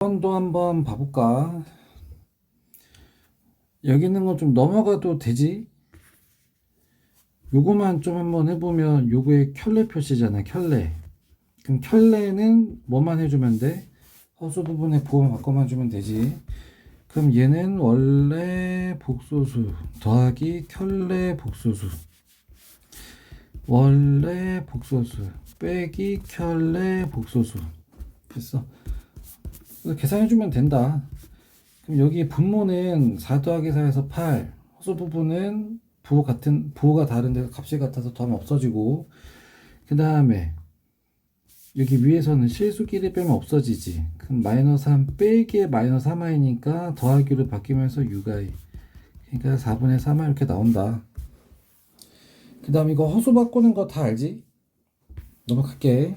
6번도 한번 봐볼까? 여기 있는 거 좀 넘어가도 되지? 요거만 좀 한번 해보면 요거의 켤레 표시잖아, 켤레. 그럼 켤레는 뭐만 해주면 돼? 허수 부분에 부호만 바꿔만 주면 되지. 그럼 얘는 원래 복소수 더하기 켤레 복소수, 원래 복소수 빼기 켤레 복소수. 됐어. 그래서 계산해주면 된다. 그럼 여기 분모는 4 더하기 4에서 8, 허수 부분은 부호가 다른데 값이 같아서 더하면 없어지고, 그 다음에 여기 위에서는 실수끼리 빼면 없어지지. 그럼 마이너스 3 빼기에 마이너스 3i니까 더하기로 바뀌면서 6i, 그러니까 4분의 3i 이렇게 나온다. 그 다음 이거 허수 바꾸는 거 다 알지? 넘어갈게.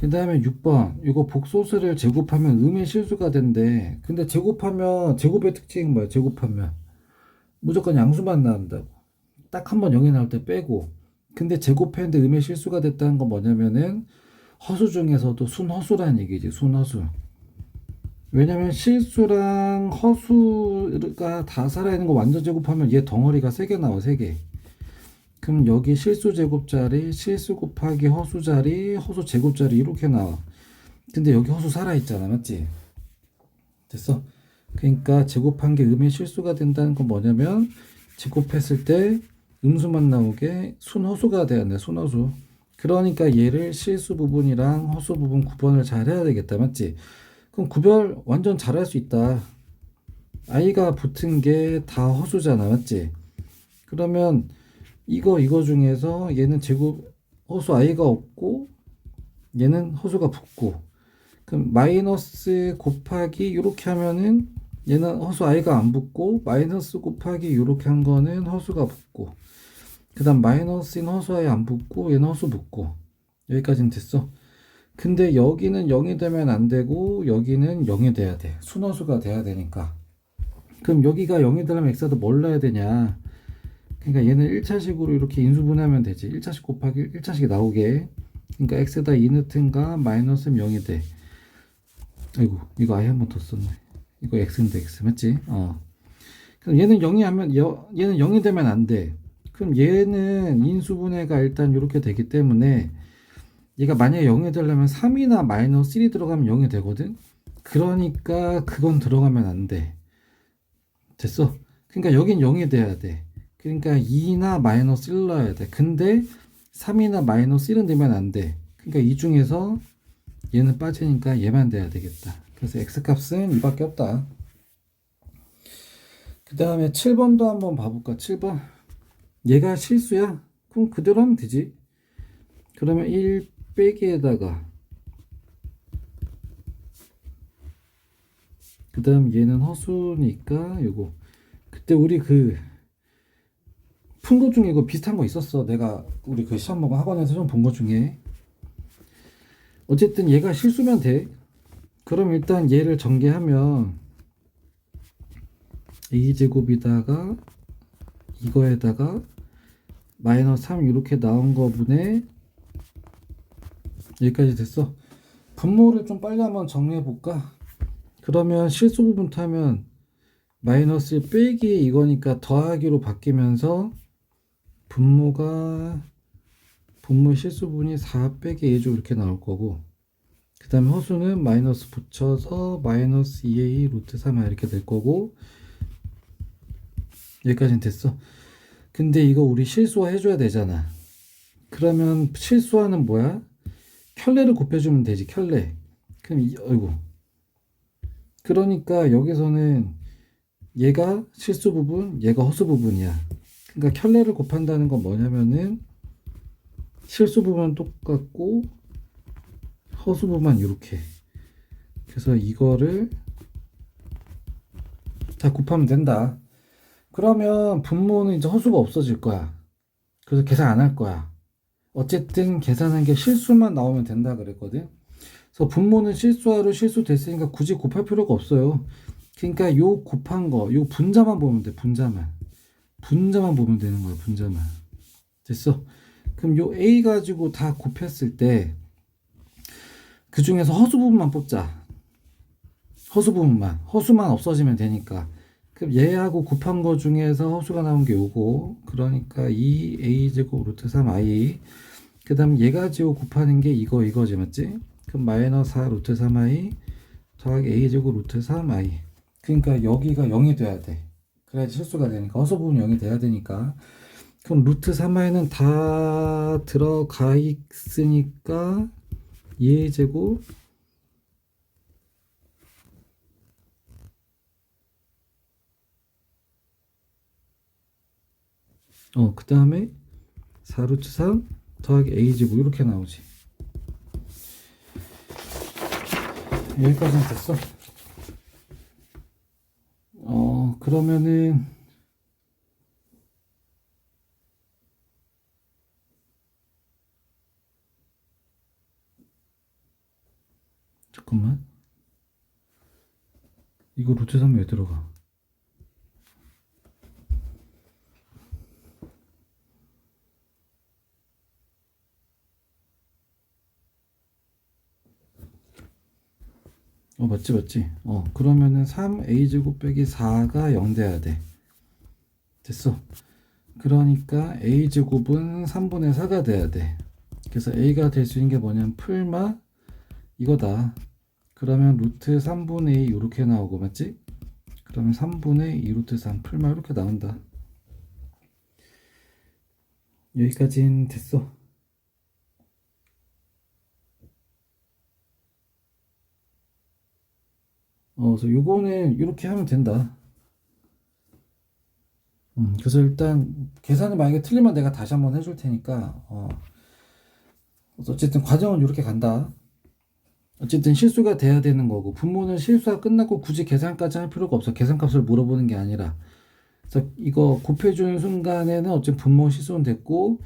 그 다음에 6번, 이거 복소수를 제곱하면 음의 실수가 된대. 근데 제곱하면, 제곱의 특징은 뭐야? 제곱하면 무조건 양수만 나온다고. 딱 한 번 0이 나올 때 빼고. 근데 제곱했는데 음의 실수가 됐다는 건 뭐냐면은 허수 중에서도 순허수라는 얘기지. 순허수. 왜냐면 실수랑 허수가 다 살아있는 거 완전 제곱하면 얘 덩어리가 3개 나와. 3개. 그럼 여기 실수 제곱자리, 실수 곱하기 허수 자리, 허수 제곱자리 이렇게 나와. 근데 여기 허수 살아있잖아, 맞지? 됐어? 그러니까 제곱한 게 음의 실수가 된다는 건 뭐냐면 제곱했을 때 음수만 나오게 순허수가 돼야 돼, 순허수. 그러니까 얘를 실수 부분이랑 허수 부분 구분을 잘 해야 되겠다, 맞지? 그럼 구별 완전 잘할 수 있다. i가 붙은 게 다 허수잖아, 맞지? 그러면 이거 중에서 얘는 제곱 허수 i가 없고 얘는 허수가 붙고, 그럼 마이너스 곱하기 이렇게 하면은 얘는 허수 i가 안 붙고, 마이너스 곱하기 이렇게 한 거는 허수가 붙고, 그 다음 마이너스인 허수 i 안 붙고 얘는 허수 붙고. 여기까지는 됐어. 근데 여기는 0이 되면 안 되고 여기는 0이 돼야 돼. 순허수가 돼야 되니까. 그럼 여기가 0이 되려면 x도 뭘 넣어야 되냐? 그러니까 얘는 1차식으로 이렇게 인수분해하면 되지. 1차식 곱하기 1차식이 나오게. 그러니까 x에다 2넣든가 마이너스 0이 돼. 아이고, 이거 아예 한 번 더 썼네. 이거 x인데 x 맞지? 그럼 얘는 0이 되면 안 돼. 그럼 얘는 인수분해가 일단 이렇게 되기 때문에 얘가 만약에 0이 되려면 3이나 마이너스 1이 들어가면 0이 되거든. 그러니까 그건 들어가면 안 돼. 됐어? 그러니까 여긴 0이 돼야 돼. 그러니까 2나 마이너스 1 넣어야 돼. 근데 3이나 마이너스 1은 되면 안 돼. 그러니까 이 중에서 얘는 빠지니까 얘만 돼야 되겠다. 그래서 x값은 이밖에 없다. 그 다음에 7번도 한번 봐볼까? 7번. 얘가 실수야? 그럼 그대로 하면 되지. 그러면 1 빼기에다가, 그 다음 얘는 허수니까 요거. 그때 우리 그 푼 것 중에 이거 비슷한 거 있었어. 내가 우리 그 시험 보고 학원에서 좀 본 것 중에. 어쨌든 얘가 실수면 돼. 그럼 일단 얘를 전개하면 a제곱이다가 이거에다가 마이너스 3 이렇게 나온 거분에 여기까지 됐어. 분모를 좀 빨리 한번 정리해 볼까? 그러면 실수 부분 타면 마이너스 빼기 이거니까 더하기로 바뀌면서 분모 실수분이 4 빼기 a제곱 이렇게 나올 거고, 그 다음에 허수는 마이너스 붙여서 마이너스 2a 루트 3a 이렇게 될 거고. 여기까지는 됐어. 근데 이거 우리 실수화 해줘야 되잖아. 그러면 실수화는 뭐야? 켤레를 곱해주면 되지, 켤레. 그럼 어이구. 그러니까 여기서는 얘가 실수 부분, 얘가 허수 부분이야. 그러니까 켤레를 곱한다는 건 뭐냐면은 실수 부분은 똑같고 허수 부분만 이렇게. 그래서 이거를 다 곱하면 된다. 그러면 분모는 이제 허수가 없어질 거야. 그래서 계산 안 할 거야. 어쨌든 계산한 게 실수만 나오면 된다 그랬거든. 그래서 분모는 실수하로 실수됐으니까 굳이 곱할 필요가 없어요. 그러니까 요 곱한 거, 요 분자만 보면 돼. 분자만 보면 되는 거야. 분자만. 됐어. 그럼 요 a 가지고 다 곱했을 때 그 중에서 허수 부분만 뽑자. 허수 부분만, 허수만 없어지면 되니까. 그럼 얘하고 곱한 거 중에서 허수가 나온 게 요거. 그러니까 2a제곱 루트 3i. 그 다음 얘가 지고 곱하는 게 이거지, 맞지? 그럼 마이너스 4 루트 3i 더하기 a제곱 루트 3i. 그러니까 여기가 0이 돼야 돼. 그래야지 실수가 되니까. 허수 부분 0이 돼야 되니까. 그럼 루트 3i는 다 들어가 있으니까 2a제곱 그 다음에 4루트 3 더하기 a제곱 이렇게 나오지. 여기까지는 됐어. 그러면은 잠깐만, 이거 루트 3 왜 들어가? 맞지. 그러면은 3a제곱 빼기 4가 0 돼야 돼. 됐어. 그러니까 a제곱은 3분의 4가 돼야 돼. 그래서 a가 될 수 있는 게 뭐냐면 풀마 이거다. 그러면 루트 3분의 2 이렇게 나오고, 맞지? 그러면 3분의 2 루트 3 풀마 이렇게 나온다. 여기까지는 됐어. 그래서 요거는 이렇게 하면 된다. 그래서 일단 계산을 만약에 틀리면 내가 다시 한번 해줄 테니까 어쨌든 과정은 이렇게 간다. 어쨌든 실수가 돼야 되는 거고, 분모는 실수가 끝나고 굳이 계산까지 할 필요가 없어. 계산값을 물어보는 게 아니라. 그래서 이거 곱해주는 순간에는 어쨌든 분모 실수는 됐고,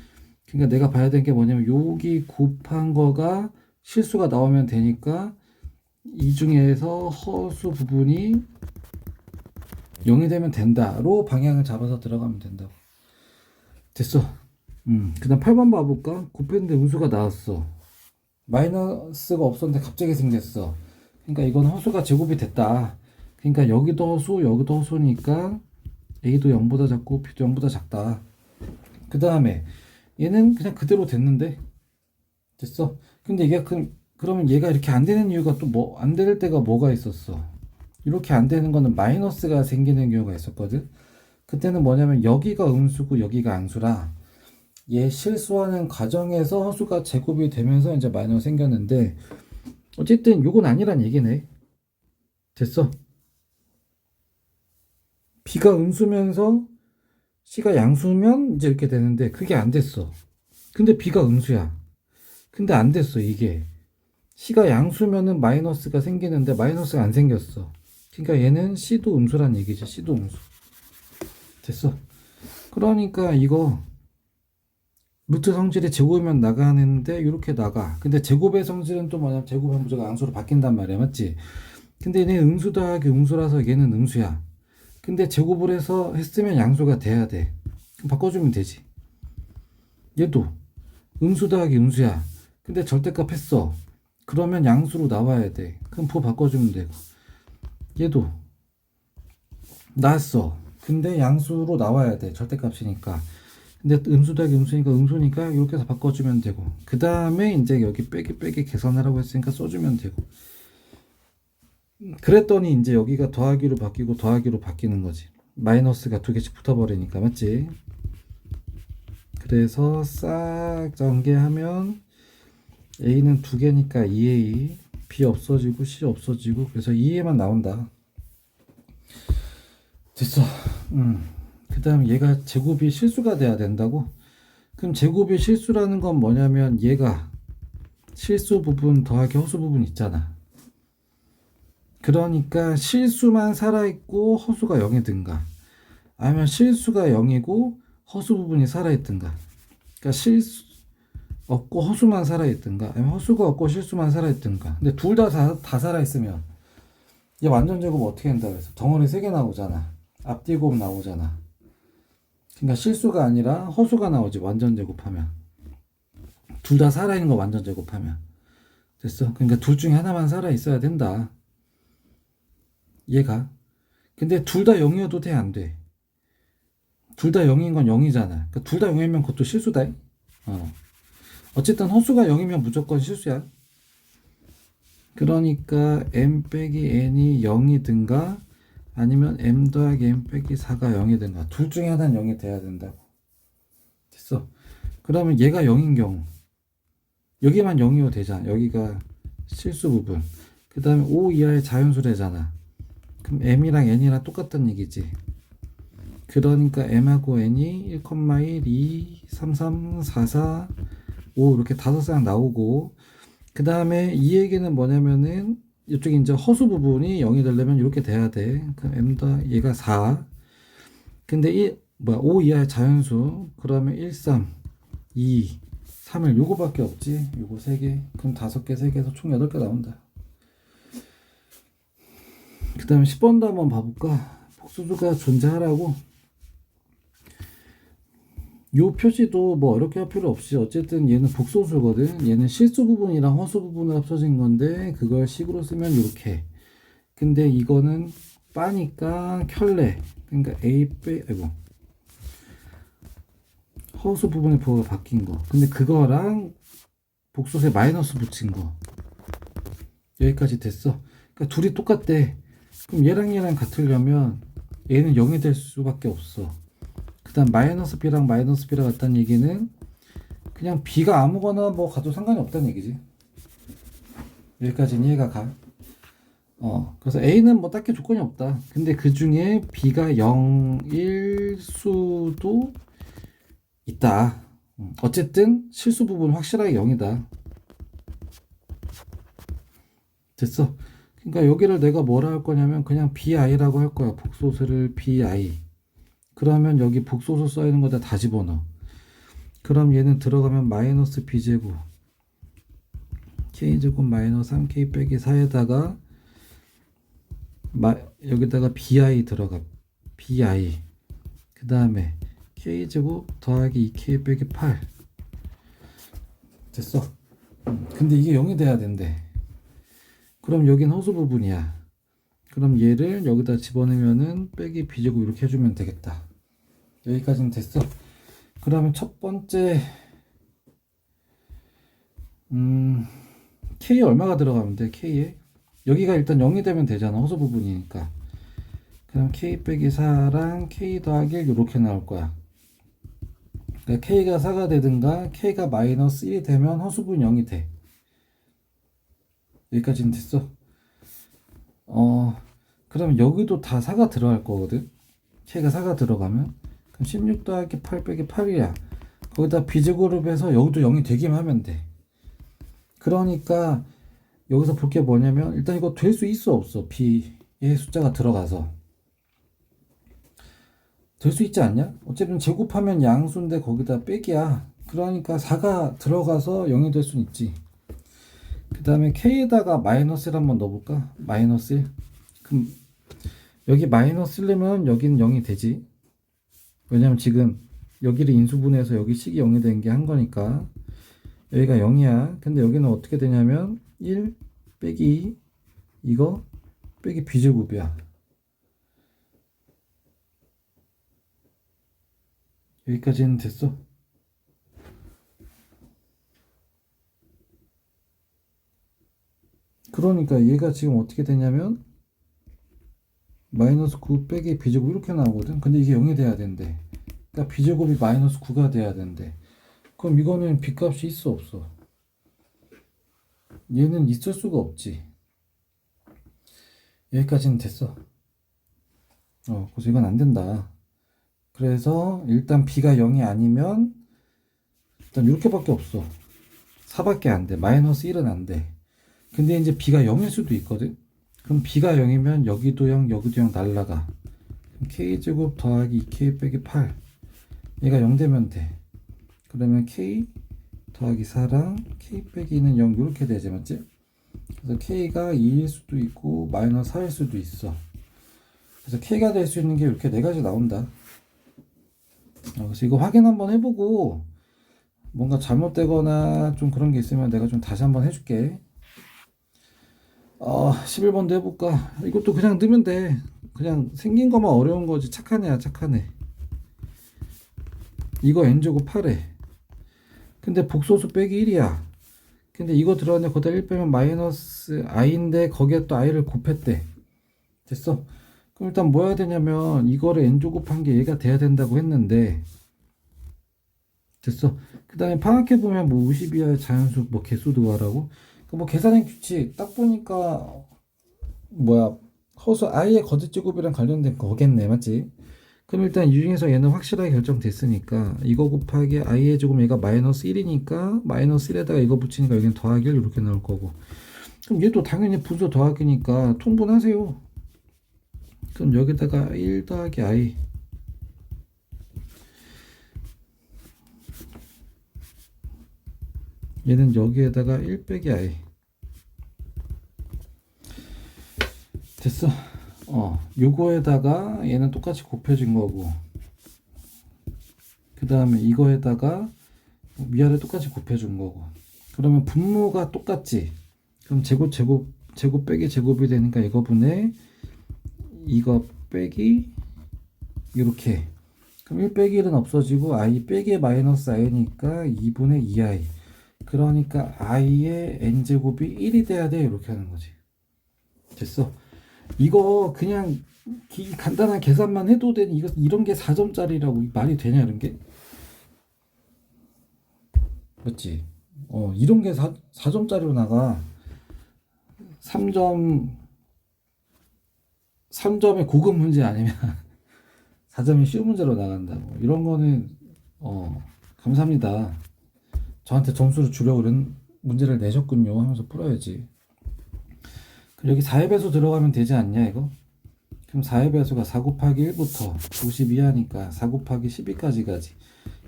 그러니까 내가 봐야 되는 게 뭐냐면 여기 곱한 거가 실수가 나오면 되니까 이 중에서 허수 부분이 0이 되면 된다로 방향을 잡아서 들어가면 된다고. 됐어. 그 다음 8번 봐볼까? 곱했는데 음수가 나왔어. 마이너스가 없었는데 갑자기 생겼어. 그러니까 이건 허수가 제곱이 됐다. 그러니까 여기도 허수, 여기도 허수니까 a도 0보다 작고 b도 0보다 작다. 그 다음에 얘는 그냥 그대로 됐는데 됐어. 근데 얘가 그러면 얘가 이렇게 안 되는 이유가 또 뭐 안 될 때가 뭐가 있었어? 이렇게 안 되는 거는 마이너스가 생기는 경우가 있었거든. 그때는 뭐냐면 여기가 음수고 여기가 앙수라 얘 실수하는 과정에서 허수가 제곱이 되면서 이제 마이너스 생겼는데, 어쨌든 요건 아니란 얘기네. 됐어. b가 음수면서 c가 양수면 이제 이렇게 되는데 그게 안 됐어. 근데 b가 음수야. 근데 안 됐어. 이게 c가 양수면은 마이너스가 생기는데 마이너스가 안 생겼어. 그러니까 얘는 c도 음수란 얘기지. c도 음수. 됐어. 그러니까 이거 루트 성질이 제곱이면 나가는데 이렇게 나가. 근데 제곱의 성질은 또 뭐냐면 제곱의 무조가 앙수로 바뀐단 말이야. 맞지? 근데 얘는 음수 더하기 음수라서 얘는 음수야. 근데 제곱을 해서 했으면 양수가 돼야 돼. 그럼 바꿔주면 되지. 얘도 음수 더하기 음수야. 근데 절대값 했어. 그러면 양수로 나와야 돼. 그럼 부 바꿔주면 되고. 얘도 나왔어. 근데 양수로 나와야 돼. 절대값이니까. 근데 음수 더하기 음수니까 이렇게 해서 바꿔주면 되고, 그 다음에 이제 여기 빼기 계산하라고 했으니까 써주면 되고. 그랬더니 이제 여기가 더하기로 바뀌고 더하기로 바뀌는 거지. 마이너스가 두 개씩 붙어버리니까. 맞지? 그래서 싹 전개하면 a는 두 개니까 2a, b 없어지고 c 없어지고, 그래서 2a만 나온다. 됐어. 그 다음 얘가 제곱이 실수가 돼야 된다고? 그럼 제곱이 실수라는 건 뭐냐면 얘가 실수 부분 더하기 허수 부분 있잖아. 그러니까 실수만 살아있고 허수가 0이든가, 아니면 실수가 0이고 허수 부분이 살아있든가. 그러니까 실수 없고 허수만 살아있든가, 아니면 허수가 없고 실수만 살아있든가. 근데 둘 다 살아있으면 얘 완전 제곱 어떻게 된다 그래서 덩어리 3개 나오잖아. 앞뒤 곱 나오잖아. 그러니까 실수가 아니라 허수가 나오지. 완전 제곱하면 둘 다 살아있는 거 완전 제곱하면. 됐어. 그러니까 둘 중에 하나만 살아있어야 된다. 얘가. 근데 둘 다 0이어도 돼, 안 돼? 둘 다 0인 건 0이잖아. 그러니까 둘 다 0이면 그것도 실수다. 어쨌든 허수가 0이면 무조건 실수야. 그러니까 m 빼기 n이 0이든가 아니면 m 더하기 m 빼기 4가 0이든가 둘 중에 하나는 0이 돼야 된다고. 됐어. 그러면 얘가 0인 경우 여기만 0이어도 되잖아. 여기가 실수 부분. 그 다음에 5 이하의 자연수래잖아. 그럼 m이랑 n이랑 똑같다는 얘기지. 그러니까 m하고 n이 1,1, 2, 3, 3, 4, 4, 5 이렇게 5쌍 나오고, 그 다음에 이 얘기는 뭐냐면은 이쪽에 이제 허수 부분이 0이 되려면 이렇게 돼야 돼. 그럼 m 더 얘가 4. 근데 5 이하의 자연수 그러면 1, 3, 2, 3을 요거밖에 없지. 요거 3개. 그럼 5개, 3개에서 총 8개 나온다. 그 다음에 10번도 한번 봐볼까? 복수수가 존재하라고. 요 표시도 뭐 어렵게 할 필요 없이 어쨌든 얘는 복소수거든. 얘는 실수 부분이랑 허수 부분을 합쳐진 건데 그걸 식으로 쓰면 이렇게. 근데 이거는 빠니까 켤레. 그러니까 아이고 허수 부분의 부호가 바뀐 거. 근데 그거랑 복소수에 마이너스 붙인 거. 여기까지 됐어. 그러니까 둘이 똑같대. 그럼 얘랑 같으려면 얘는 0이 될 수밖에 없어. 그 다음 마이너스 b랑 마이너스 b랑 같다는 얘기는 그냥 b가 아무거나 뭐 가도 상관이 없다는 얘기지. 여기까지는 이해가 가. 그래서 a는 뭐 딱히 조건이 없다. 근데 그 중에 b가 0일 수도 있다. 어쨌든 실수 부분 확실하게 0이다. 됐어. 그러니까 여기를 내가 뭐라 할 거냐면 그냥 bi라고 할 거야. 복소수를 bi. 그러면 여기 복소수 써있는 거다 다 집어넣어. 그럼 얘는 들어가면 마이너스 b제곱 k제곱 마이너스 3k 빼기 4에다가 여기다가 bi 들어가. bi 그 다음에 k제곱 더하기 2k 빼기 8. 됐어. 근데 이게 0이 돼야 된대. 그럼 여긴 허수 부분이야. 그럼 얘를 여기다 집어넣으면은 빼기 b제곱 이렇게 해주면 되겠다. 여기까지는 됐어. 그러면 첫 번째 K에 얼마가 들어가면 돼? K에 여기가 일단 0이 되면 되잖아. 허수 부분이니까. 그럼 K 빼기 4랑 K 더하기 1 이렇게 나올 거야. 그러니까 K가 4가 되든가 K가 마이너스 1이 되면 허수 부분 0이 돼. 여기까지는 됐어. 그러면 여기도 다 4가 들어갈 거거든. K가 4가 들어가면 그럼 16 더하기 8 빼기 8이야. 거기다 B제곱해서 여기도 0이 되기만 하면 돼. 그러니까 여기서 볼 게 뭐냐면 일단 이거 될 수 있어 없어? B의 숫자가 들어가서 될 수 있지 않냐? 어차피 제곱하면 양수인데 거기다 빼기야. 그러니까 4가 들어가서 0이 될 수는 있지. 그 다음에 K에다가 마이너스를 한번 넣어볼까? 마이너스 1. 그럼 여기 마이너스 1이면 여기는 0이 되지. 왜냐면 지금 여기를 인수분해해서 여기 식이 0이 된 게 한 거니까. 여기가 0이야. 근데 여기는 어떻게 되냐면 1 빼기 2 이거 빼기 b제곱이야. 여기까지는 됐어. 그러니까 얘가 지금 어떻게 되냐면 마이너스 9 빼기 b제곱 이렇게 나오거든. 근데 이게 0이 돼야 된대. 그러니까 b제곱이 마이너스 9가 돼야 된대. 그럼 이거는 b값이 있어 없어? 얘는 있을 수가 없지. 여기까지는 됐어. 그래서 이건 안 된다. 그래서 일단 b가 0이 아니면 일단 이렇게밖에 없어. 4밖에 안 돼. 마이너스 1은 안 돼. 근데 이제 b가 0일 수도 있거든. 그럼 b가 0이면 여기도 0, 여기도 0 날라가. k제곱 더하기 2k 빼기 8. 얘가 0 되면 돼. 그러면 k 더하기 4랑 k 빼기 2는 0 이렇게 되지 맞지? 그래서 k가 2일 수도 있고 마이너스 4일 수도 있어. 그래서 k가 될 수 있는 게 이렇게 4가지 나온다. 그래서 이거 확인 한번 해보고 뭔가 잘못되거나 좀 그런 게 있으면 내가 좀 다시 한번 해줄게. 11번도 해볼까? 이것도 그냥 넣으면 돼. 그냥 생긴 것만 어려운 거지. 착한 애야, 착한 애. 이거 n제곱 8에. 근데 복소수 빼기 1이야. 근데 이거 들어갔는데 거기다 1 빼면 마이너스 i인데 거기에 또 i를 곱했대. 됐어? 그럼 일단 뭐 해야 되냐면 이거를 n제곱 한 게 얘가 돼야 된다고 했는데 됐어? 그 다음에 파악해보면 뭐 50이하의 자연수 뭐 개수 도하라고? 뭐 계산의 규칙 딱 보니까 뭐야 허수 i의 거듭제곱이랑 관련된 거겠네, 맞지? 그럼 일단 이 중에서 얘는 확실하게 결정됐으니까 이거 곱하기 i의 제곱 얘가 마이너스 1이니까 마이너스 1에다가 이거 붙이니까 여기는 더하기 1 이렇게 나올 거고, 그럼 얘도 당연히 분수 더하기니까 통분하세요. 그럼 여기다가 1 더하기 i, 얘는 여기에다가 1 빼기 i. 됐어. 요거에다가 얘는 똑같이 곱해진 거고, 그 다음에 이거에다가 위아래 똑같이 곱해준 거고, 그러면 분모가 똑같지. 그럼 제곱 빼기 제곱이 되니까 이거분의 이거 빼기 이렇게. 그럼 1 빼기 1은 없어지고 i 빼기 마이너스 i니까 2분의 2i. 그러니까 i의 n제곱이 1이 돼야 돼. 이렇게 하는 거지. 됐어. 이거 그냥 간단한 계산만 해도 되는 이런 게 4점짜리라고 말이 되냐, 이런 게? 맞지? 이런 게 4점짜리로 나가. 3점의 고급 문제 아니면 4점의 쉬운 문제로 나간다고. 이런 거는 감사합니다. 저한테 점수를 주려고 이런 문제를 내셨군요 하면서 풀어야지. 그럼 여기 4의 배수 들어가면 되지 않냐 이거? 그럼 4의 배수가 4 곱하기 1부터 52 하니까 4 곱하기 12까지 가지.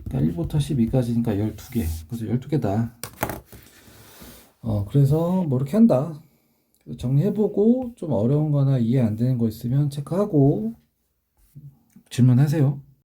그러니까 1부터 12까지니까 12개. 그래서 12개다. 그래서 뭐 이렇게 한다. 정리해보고 좀 어려운 거나 이해 안 되는 거 있으면 체크하고 질문하세요.